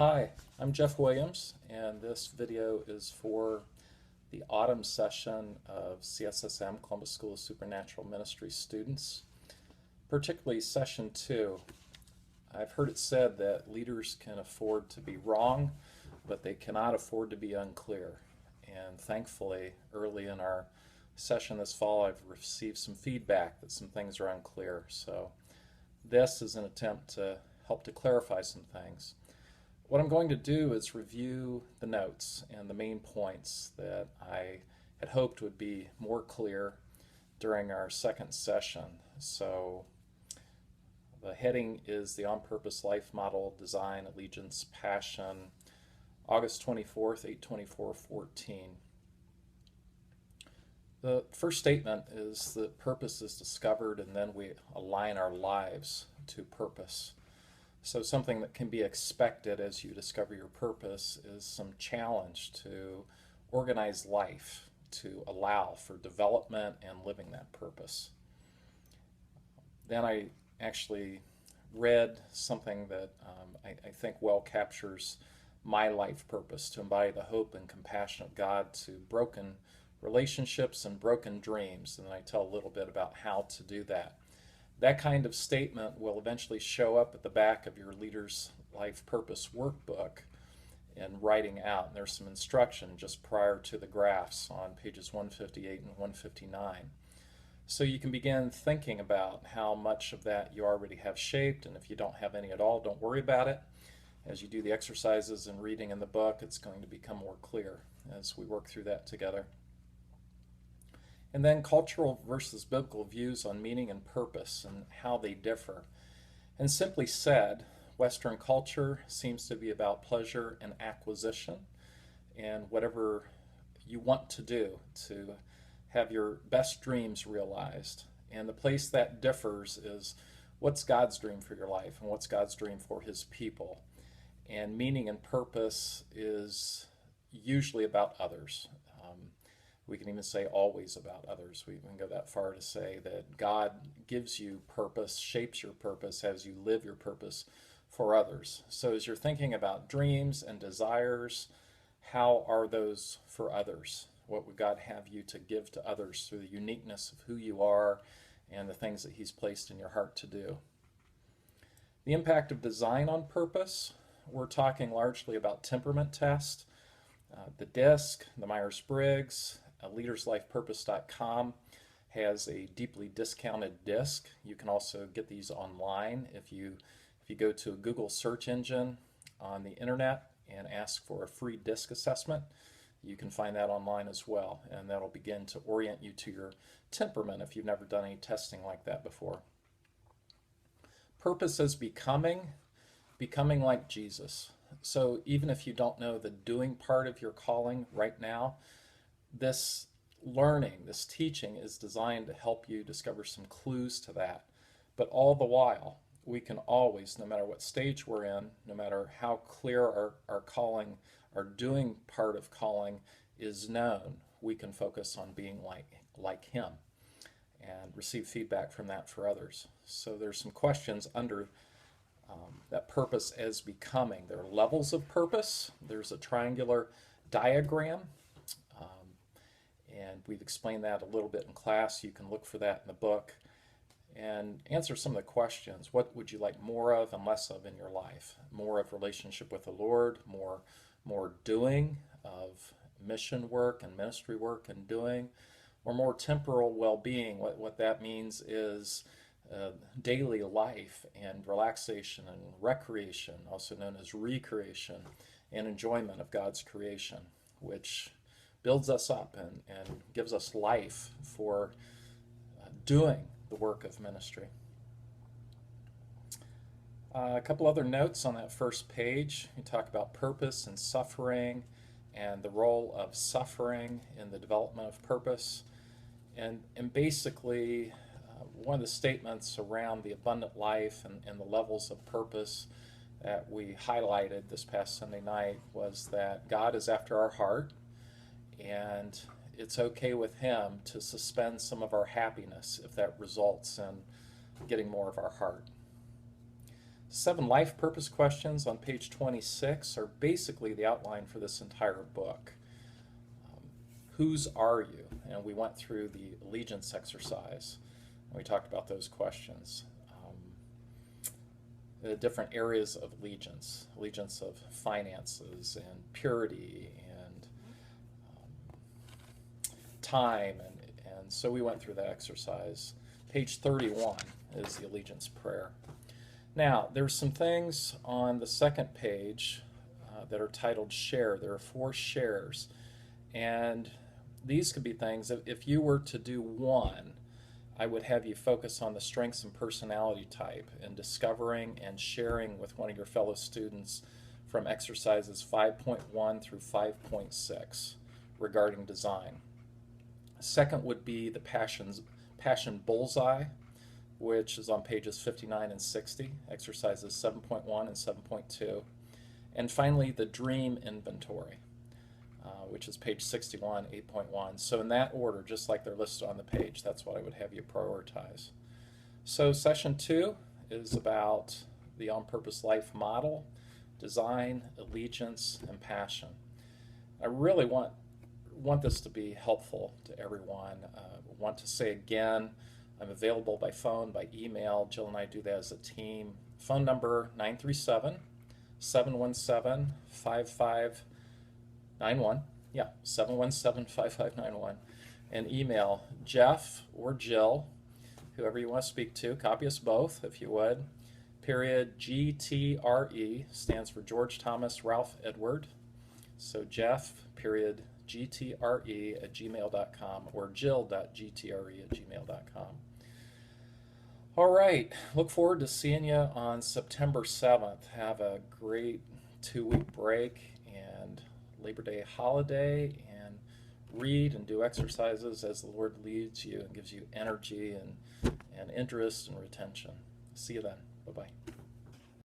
Hi, I'm Jeff Williams, and this video is for the autumn session of CSSM, Columbus School of Supernatural Ministry students, particularly session 2. I've heard it said that leaders can afford to be wrong, but they cannot afford to be unclear. And thankfully, early in our session this fall, I've received some feedback that some things are unclear. So this is an attempt to help to clarify some things. What I'm going to do is review the notes and the main points that I had hoped would be more clear during our second session. So the heading is the On Purpose Life Model, Design, Allegiance, Passion, August 24th, 8/24/14. The first statement is that purpose is discovered and then we align our lives to purpose. So something that can be expected as you discover your purpose is some challenge to organize life, to allow for development and living that purpose. Then I actually read something that I think well captures my life purpose, to embody the hope and compassion of God to broken relationships and broken dreams. And I tell a little bit about how to do that. That kind of statement will eventually show up at the back of your Leader's Life Purpose workbook in writing out. And there's some instruction just prior to the graphs on pages 158 and 159. So you can begin thinking about how much of that you already have shaped, and if you don't have any at all, don't worry about it. As you do the exercises and reading in the book, it's going to become more clear as we work through that together. And then cultural versus biblical views on meaning and purpose and how they differ. And simply said, Western culture seems to be about pleasure and acquisition and whatever you want to do to have your best dreams realized. And the place that differs is what's God's dream for your life and what's God's dream for his people. And meaning and purpose is usually about others. We can even say always about others. We can go that far to say that God gives you purpose, shapes your purpose as you live your purpose for others. So as you're thinking about dreams and desires, how are those for others? What would God have you to give to others through the uniqueness of who you are and the things that he's placed in your heart to do? The impact of design on purpose, we're talking largely about temperament test. The DISC, the Myers-Briggs, leaderslifepurpose.com has a deeply discounted disc. You can also get these online if you go to a Google search engine on the internet and ask for a free disc assessment. You can find that online as well, and that'll begin to orient you to your temperament if you've never done any testing like that before. Purpose is becoming like Jesus. So even if you don't know the doing part of your calling right now, this learning, this teaching is designed to help you discover some clues to that. But all the while, we can always, no matter what stage we're in, no matter how clear our calling, our doing part of calling is known, we can focus on being like him and receive feedback from that for others. So there's some questions under that purpose as becoming. There are levels of purpose. There's a triangular diagram. And we've explained that a little bit in class. You can look for that in the book and answer some of the questions. What would you like more of and less of in your life? More of relationship with the Lord, more doing of mission work and ministry work and doing, or more temporal well-being. What that means is daily life and relaxation and recreation, also known as recreation, and enjoyment of God's creation, which builds us up and gives us life for doing the work of ministry. A couple other notes on that first page. You talk about purpose and suffering and the role of suffering in the development of purpose. And basically, one of the statements around the abundant life and the levels of purpose that we highlighted this past Sunday night was that God is after our heart, and it's okay with him to suspend some of our happiness if that results in getting more of our heart. 7 life purpose questions on page 26 are basically the outline for this entire book. Whose are you? And we went through the allegiance exercise, and we talked about those questions. The different areas of allegiance, allegiance of finances and purity and time, and so we went through that exercise. Page 31 is the allegiance prayer. Now, there's some things on the second page that are titled share. There are 4 shares, and these could be things, if you were to do one, I would have you focus on the strengths and personality type and discovering and sharing with one of your fellow students from exercises 5.1 through 5.6 regarding design. Second would be the passion bullseye, which is on pages 59 and 60, exercises 7.1 and 7.2. And finally, the dream inventory, which is page 61, 8.1. So in that order, just like they're listed on the page, that's what I would have you prioritize. So session 2 is about the on-purpose life model, design, allegiance, and passion. I really want this to be helpful to everyone. Want to say again, I'm available by phone, by email. Jill and I do that as a team. Phone number 937-717-5591. Yeah, 717-5591. And email Jeff or Jill, whoever you want to speak to. Copy us both, if you would. Period GTRE stands for George Thomas Ralph Edward. So Jeff, period GTRE at gmail.com or jill.gtre at gmail.com. All right, look forward to seeing you on September 7th. Have a great 2-week break and Labor Day holiday, and read and do exercises as the Lord leads you and gives you energy and interest and retention. See you then. Bye-bye.